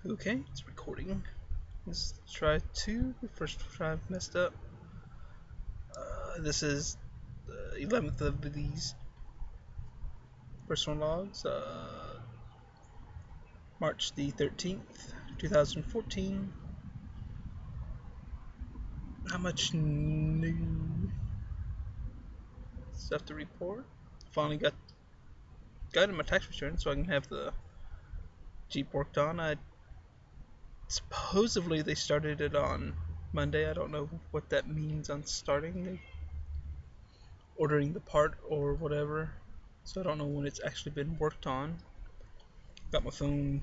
Okay, it's recording. Let's try two. The first try messed up. This is the 11th of these personal logs. March the 13th, 2014. Not much new stuff to report. Finally got in my tax return so I can have the Jeep worked on. I supposedly they started it on Monday. I don't know what that means on starting. Ordering the part or whatever. So I don't know when it's actually been worked on. Got my phone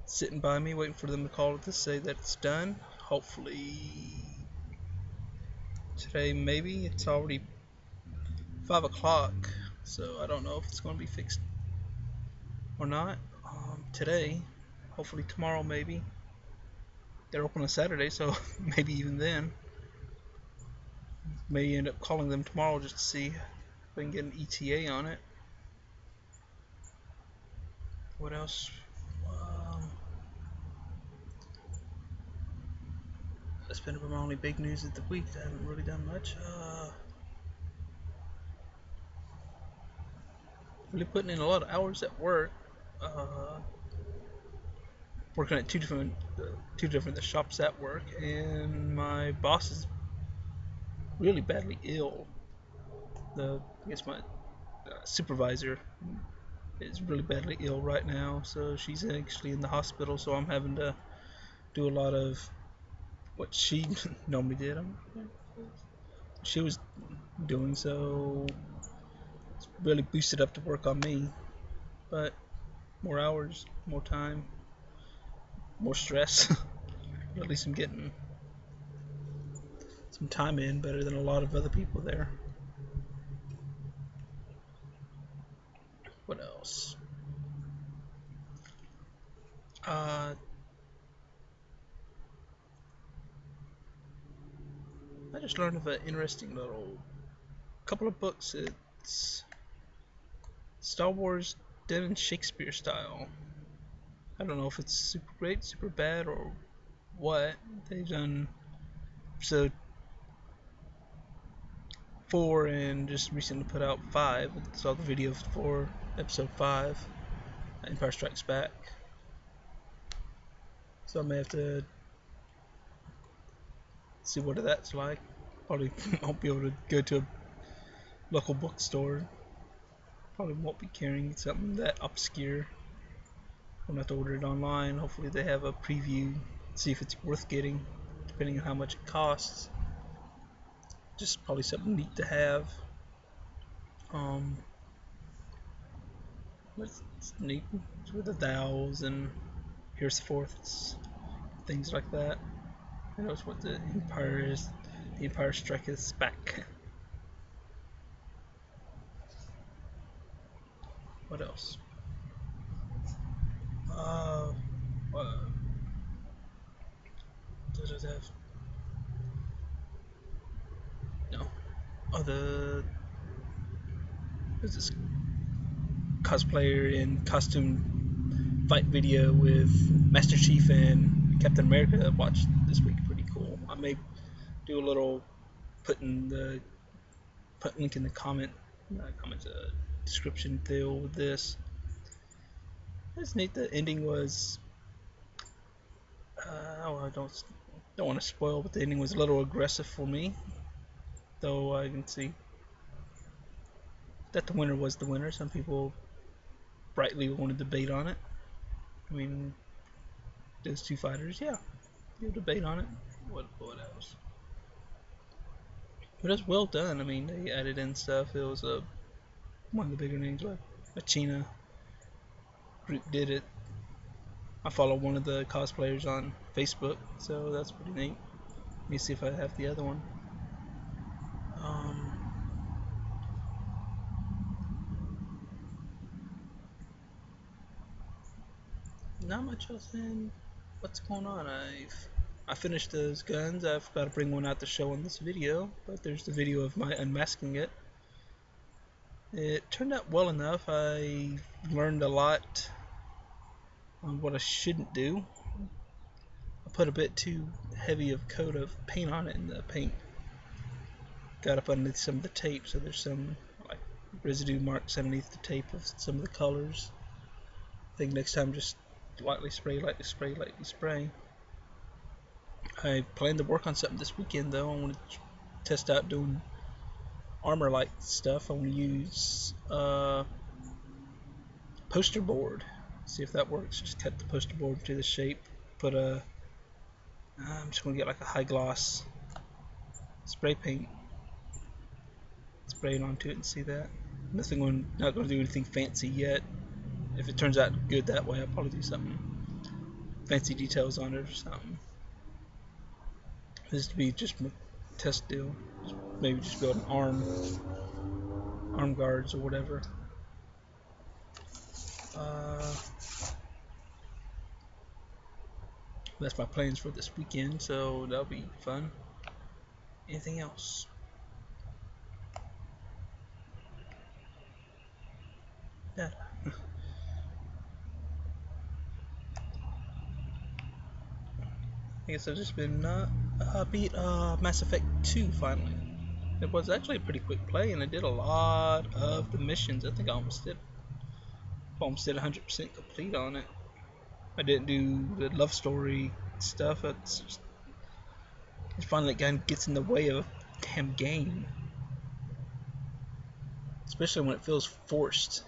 sitting by me waiting for them to call to say that it's done. Hopefully today, maybe. It's already 5 o'clock, so I don't know if it's going to be fixed or not. Today, hopefully tomorrow, maybe. They're open on Saturday, so maybe even then. May end up calling them tomorrow just to see if we can get an ETA on it. What else? That's been my only big news of the week. I haven't really done much. Really putting in a lot of hours at work. Uh, Working at two different shops at work, and my boss is really badly ill. I guess my supervisor is really badly ill right now, so she's actually in the hospital. So I'm having to do a lot of what she normally did. She was doing, so it's really boosted up to work on me, but more hours, more time, more stress. At least I'm getting some time in better than a lot of other people there. What else? Uh, I just learned of an interesting little couple of books. It's Star Wars done in Shakespeare style. I don't know if it's super great, super bad, or what. They've done episode 4 and just recently put out 5. I saw the video for episode 5, Empire Strikes Back. So I may have to see what that's like. Probably won't be able to go to a local bookstore. Probably won't be carrying something that obscure. I'm gonna have to order it online. Hopefully they have a preview. See if it's worth getting, depending on how much it costs. Just probably something neat to have. Um, it's neat with the thous and here's fourths, things like that. I know it's what the Empire is. The Empire Strikes Back. What else? Uh, what does it have? No. Oh, there's this cosplayer in costume fight video with Master Chief and Captain America that I watched this week. Pretty cool. I may do a little put link in the description deal with this. It's neat. The ending was I don't want to spoil, but the ending was a little aggressive for me. Though I can see that the winner was the winner. Some people rightly want to debate on it. I mean, those two fighters, yeah, you debate on it. What else? But it's well done. I mean, they added in stuff. It was one of the bigger names, like Machina group did it. I follow one of the cosplayers on Facebook, so that's pretty neat. Let me see if I have the other one. Um, Not much else in. What's going on? I finished those guns. I've got to bring one out to show in this video, but there's the video of my unmasking it. It turned out well enough. I learned a lot on what I shouldn't do. I put a bit too heavy of coat of paint on it, and the paint got up underneath some of the tape, so there's some like residue marks underneath the tape of some of the colors. I think next time just lightly spray, lightly spray, lightly spray. I plan to work on something this weekend though. I want to test out doing armor like stuff. I want to use poster board, see if that works. Just cut the poster board to the shape, put a I'm just gonna get like a high gloss spray paint, spray it onto it and see that. Not gonna do anything fancy yet. If it turns out good that way, I'll probably do something fancy details on it or something. This to be just a test deal. Maybe just build an arm guards or whatever. That's my plans for this weekend, so that'll be fun. Anything else? Yeah. I guess I've just been beat Mass Effect 2 finally. It was actually a pretty quick play, and I did a lot of the missions. I think I almost did 100% complete on it. I didn't do the love story stuff. It's finally kind of gets in the way of a damn game, especially when it feels forced.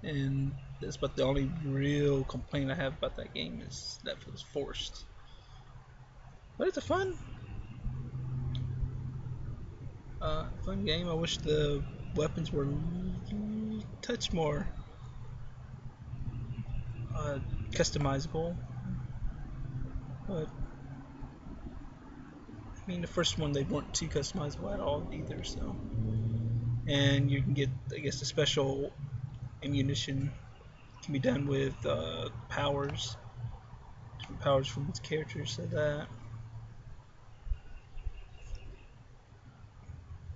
And that's about the only real complaint I have about that game is that it feels forced. But it's a fun game. I wish the weapons were a touch more customizable. But I mean, the first one they weren't too customizable at all either. So, and you can get, I guess, the special ammunition can be done with powers, different powers from its characters. So that.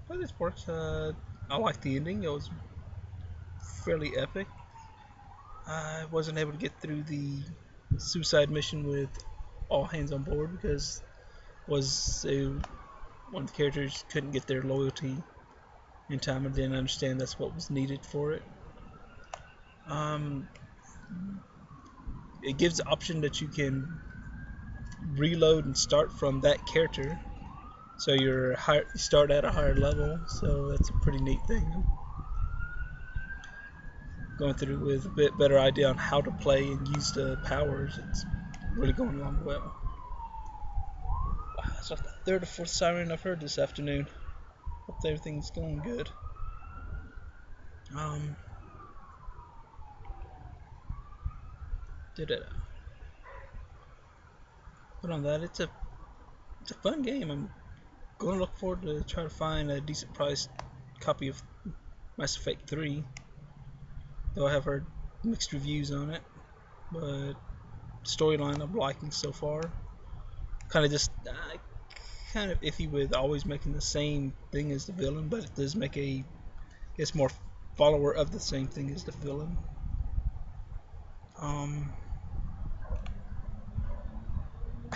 But it works. I like the ending. It was fairly epic. I wasn't able to get through the suicide mission with all hands on board because one of the characters couldn't get their loyalty in time and didn't understand that's what was needed for it. It gives the option that you can reload and start from that character, so you start at a higher level. So that's a pretty neat thing. Going through with a bit better idea on how to play and use the powers. It's really going along well. Wow, that's like the third or fourth siren I've heard this afternoon. Hope everything's going good. Did it? But on that, it's a fun game. I'm going to look forward to try to find a decent priced copy of Mass Effect 3. Though I have heard mixed reviews on it, but storyline I'm liking so far. Kind of iffy with always making the same thing as the villain, but it does make guess more follower of the same thing as the villain.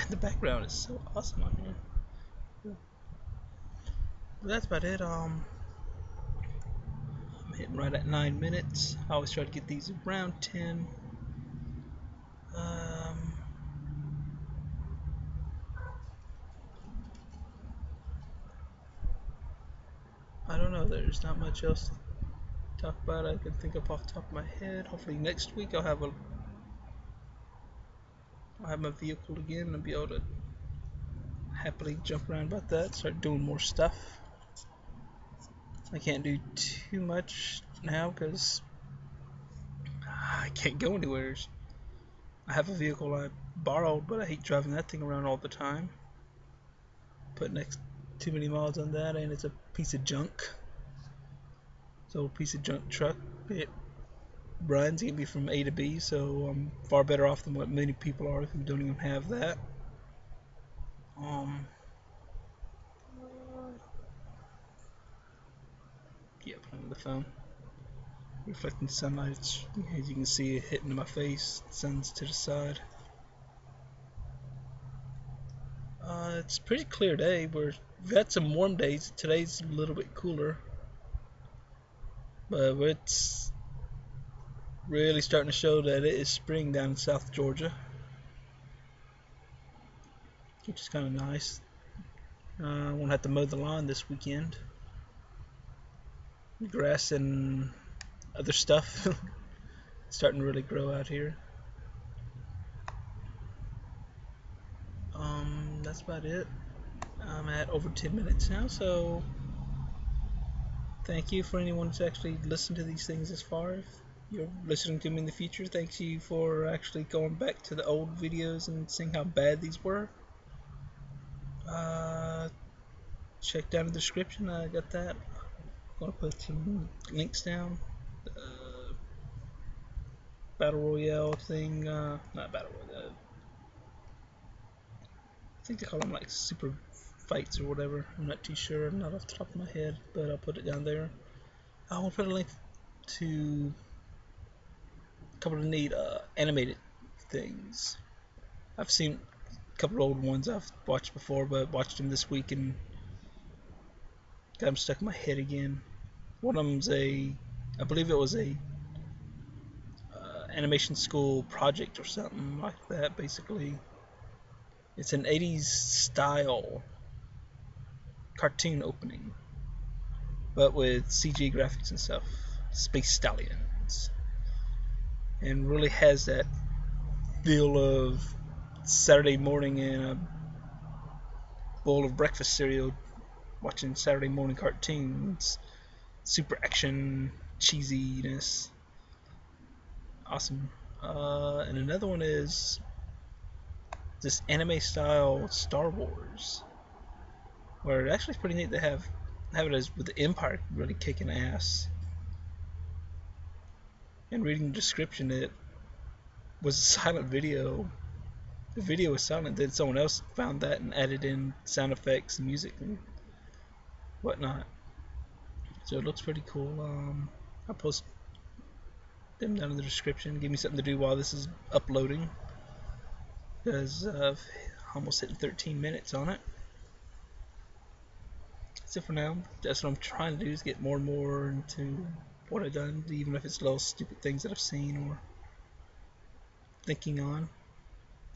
The background is so awesome on here. But that's about it. I'm hitting right at 9 minutes. I always try to get these around 10. I don't know. There's not much else to talk about. I can think of off the top of my head. Hopefully next week I'll have my vehicle again and be able to happily jump around about that. Start doing more stuff. I can't do too much now because I can't go anywhere. I have a vehicle I borrowed, but I hate driving that thing around all the time. Put too many miles on that, and it's a piece of junk. So a piece of junk truck. It runs, get me from A to B, so I'm far better off than what many people are who don't even have that. Yeah, playing with the phone. reflecting sunlight. As you can see, it hitting my face. The sun's to the side. It's a pretty clear day. We've had some warm days. Today's a little bit cooler, but it's really starting to show that it is spring down in South Georgia, which is kind of nice. I won't have to mow the lawn this weekend. Grass and other stuff starting to really grow out here. That's about it. I'm at over 10 minutes now, so thank you for anyone who's actually listened to these things this far. If you're listening to them in the future, thanks you for actually going back to the old videos and seeing how bad these were. Check down in the description, I got that. I'm going to put some links down. Battle Royale thing, not Battle Royale, I think they call them like super fights or whatever. I'm not too sure, not off the top of my head, but I'll put it down there. I will put a link to a couple of neat animated things. I've seen a couple of old ones I've watched before, but watched them this week and got them stuck in my head again. One of them's I believe it was a animation school project or something like that. Basically, it's an 80s style cartoon opening, but with CG graphics and stuff. Space Stallions, and really has that feel of Saturday morning in a bowl of breakfast cereal, watching Saturday morning cartoons. Super action, cheesiness, awesome. And another one is this anime style Star Wars, where it actually is pretty neat to have it as with the Empire really kicking ass. And reading the description, it was a silent video. The video was silent, then someone else found that and added in sound effects and music and whatnot. So it looks pretty cool. I'll post them down in the description. Give me something to do while this is uploading, because I've almost hit 13 minutes on it. So for now, that's what I'm trying to do, is get more and more into what I've done, even if it's little stupid things that I've seen or thinking on.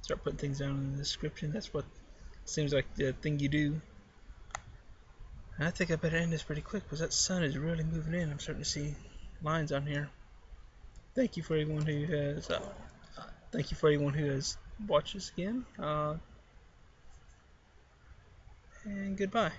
Start putting things down in the description. That's what seems like the thing you do. And I think I better end this pretty quick, because that sun is really moving in. I'm starting to see lines on here. Thank you for everyone who has watched this again. And goodbye.